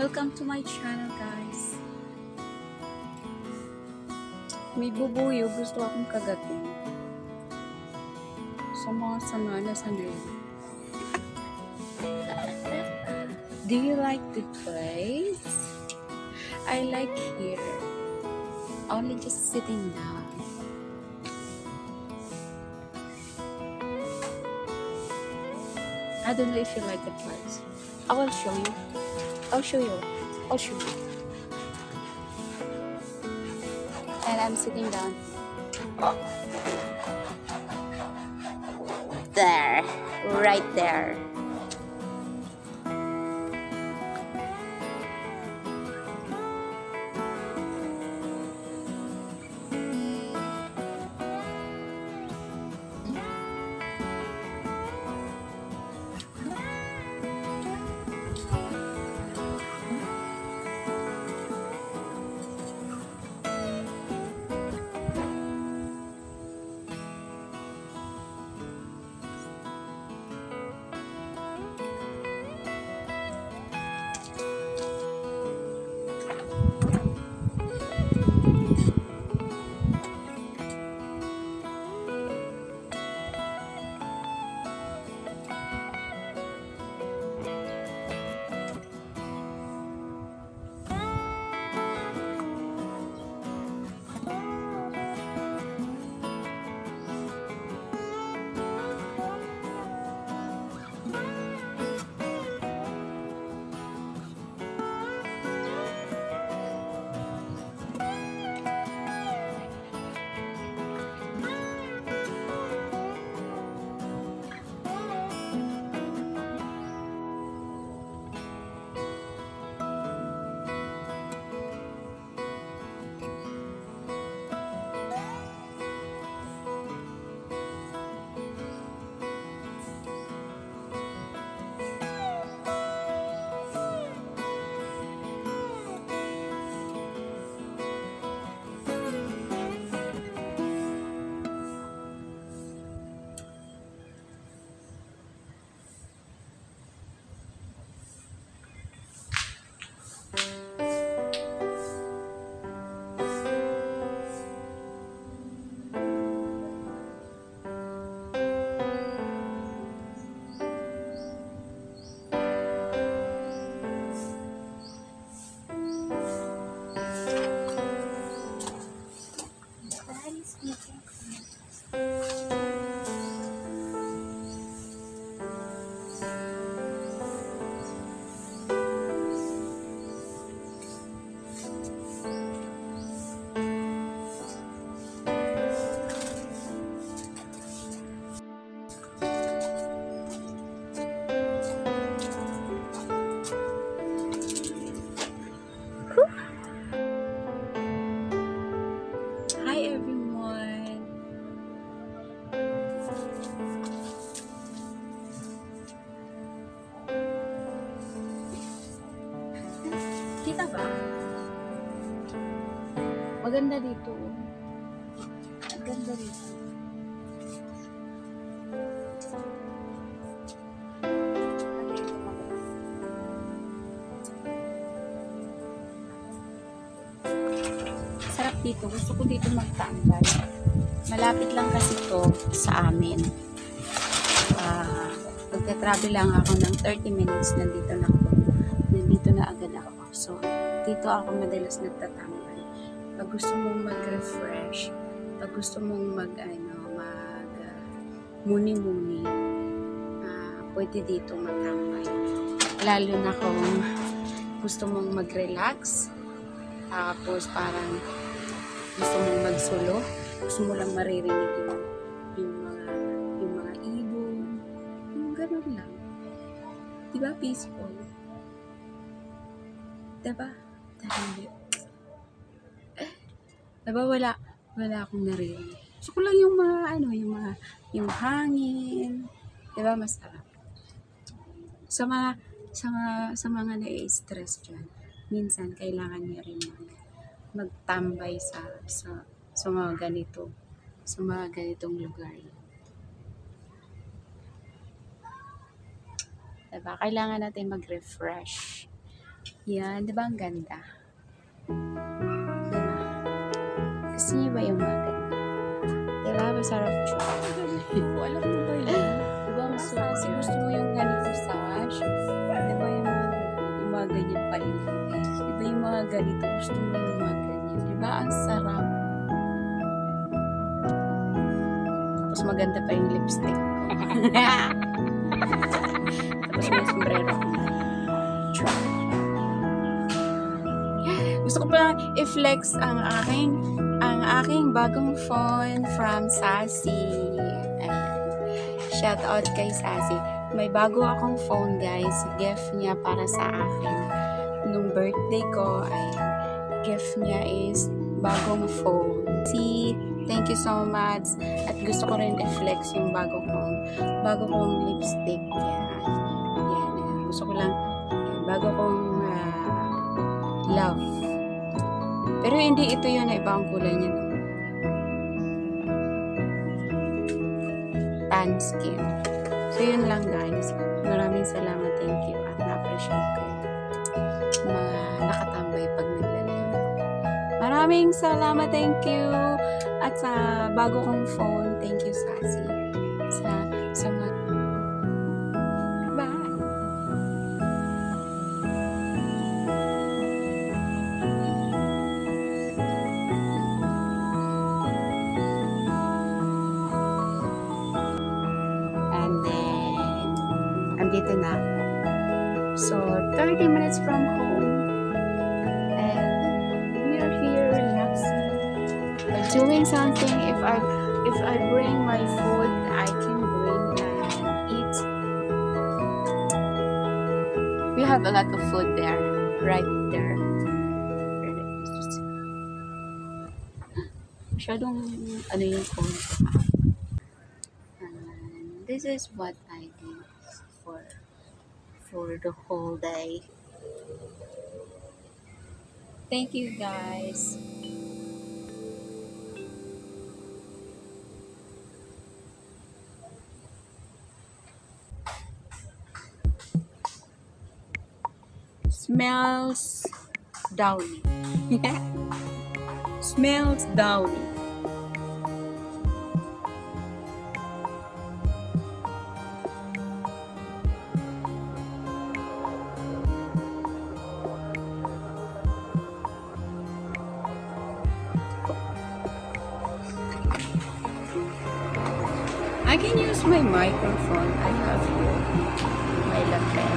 Welcome to my channel, guys. May bubuyo, gusto akong kagatin. Sa mga sama na sanay. Do you like the place? I like here. Only just sitting down. I don't know if you like the place. I will show you. I'll show you. I'll show you. And I'm sitting down. There. Right there. Hi everyone. Kita ba? Maganda dito. Maganda dito. Sarap dito. Gusto ko dito magtambay. Malapit lang kasi to sa amin. Magta-travel lang ako ng 30 minutes. Nandito na ako. Nandito na agad ako. So, dito ako madalas nagtatambay. Pag gusto mong mag-refresh, pag gusto mong muni-muni, pwede dito magtambay. Lalo na kung gusto mong mag-relax, tapos parang gusto mong magsulo, gusto mo lang maririnig yung mga ibon, yung gano'n lang. Diba peaceful? Diba? Diba wala akong naririnig. Gusto ko lang yung mga yung hangin. Diba masarap? Sa mga na-stress dyan, minsan kailangan niya rin magtambay sa mga ganitong lugar. Diba? Kailangan natin mag-refresh. Yan, di ba ang ganda? Diba? Gusto niyo ba yung mga ganda? Diba, masarap siya. Alam mo ba yun? Diba, kasi gusto mo yung ganito sash? Diba yung mga ganyan palit? Diba yung mga ganito, gusto mo yung mga ganyan? Diba, ang sarap. Tapos maganda pa yung lipstick ko. Tapos may sombrero ko. Gusto ko pala i-flex ang aking bagong phone from Sassy. Shout out kay Sassy. May bago akong phone, guys. Gift niya para sa akin. Nung birthday ko, ay gift niya is bagong phone. See, thank you so much. At gusto ko rin i-flex yung bago kong lipstick. Yan. Gusto ko lang, bago kong love. Pero hindi ito yun, iba ang kulay niya. No? Tan skin. So, yun lang, guys. Maraming salamat. Thank you. At na-appreciate ko mga nakatambay pag naglalaro. Maraming salamat. Thank you. At sa bago kong phone, thank you, Sassy. Sa mga... Bye! Dito na ako. So, 30 minutes from home. And we are here relaxing. But doing something. If I bring my food, I can bring and eat. We have a lot of food there. Right there. Masyadong ano yung phone ko. And this is what I did for the whole day. Thank you, guys. Smells downy. Smells downy. I can use my microphone. I have here my lapel.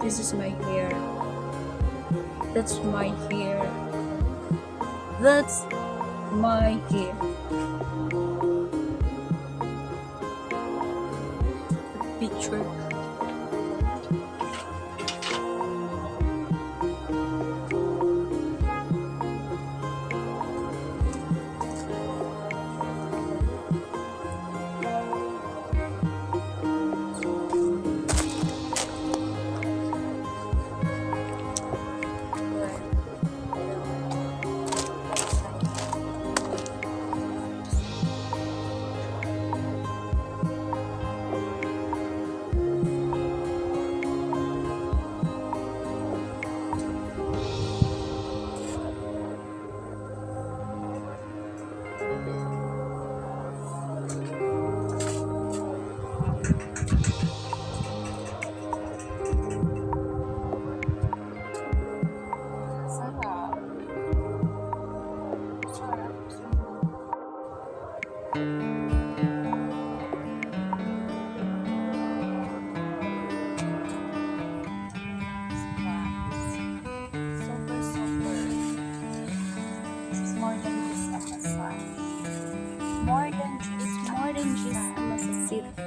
This is my hair. That's my hair. That's my hair. Picture.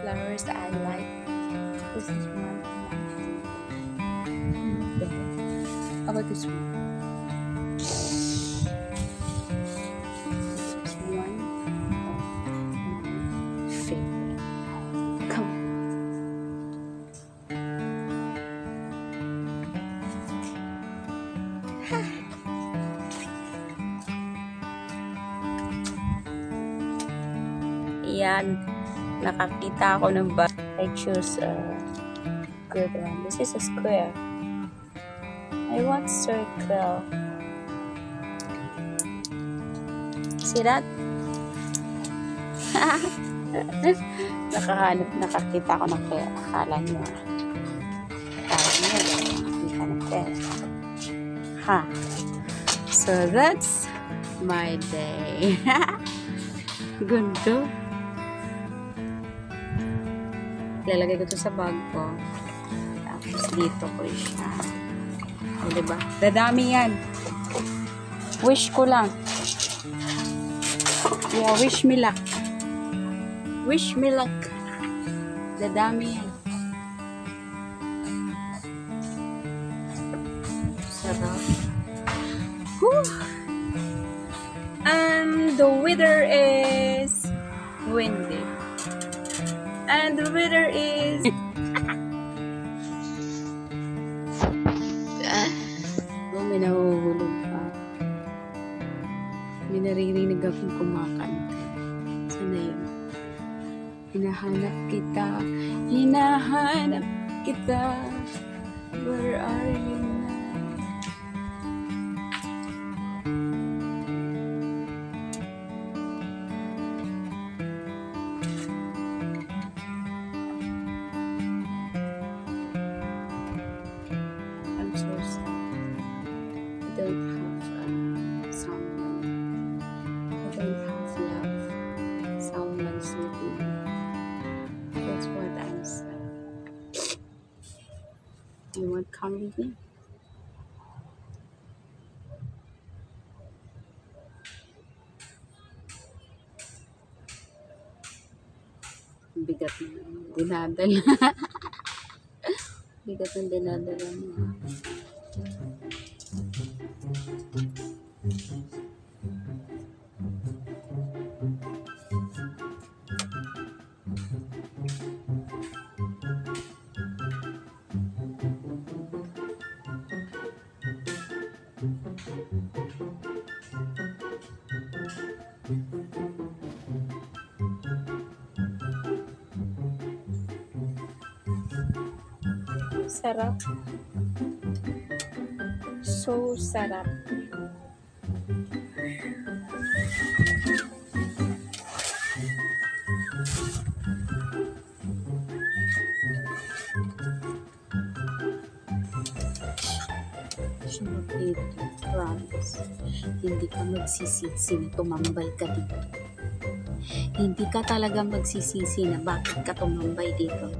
Flowers that I like. This is one. How about this one? This is one of my favorite. Come on. Ayan. Nakakita ako ng bag. I choose good one. This is a square. I want circle. See that? Nakakita ko ng pera. Akala nyo. Nakakita ng pera. Ha. So that's my day. Gundo. Lalagay ko to sa bag ko. Tapos dito ko siya. O, diba? Dadami yan. Wish ko lang. Yeah, wish me luck. Wish me luck. Dadami yan. Sarap. Whew. And the weather is windy. And the weather is... Oh, may nahuhulog pa. May naririnig akong kumakanta. Sana yun? Hinahanap kita. Hinahanap kita. Where are you now? I'm so sad. I don't have someone. I don't have love. Someone's with me. That's what I'm sad. You want to come with me? Bigat na dinadala. Bigat ng dinadala mo. Sarap. So sarap. Promise. Hindi ka magsisisi na tumambay ka dito. Hindi ka talaga magsisisi na bakit ka tumambay dito.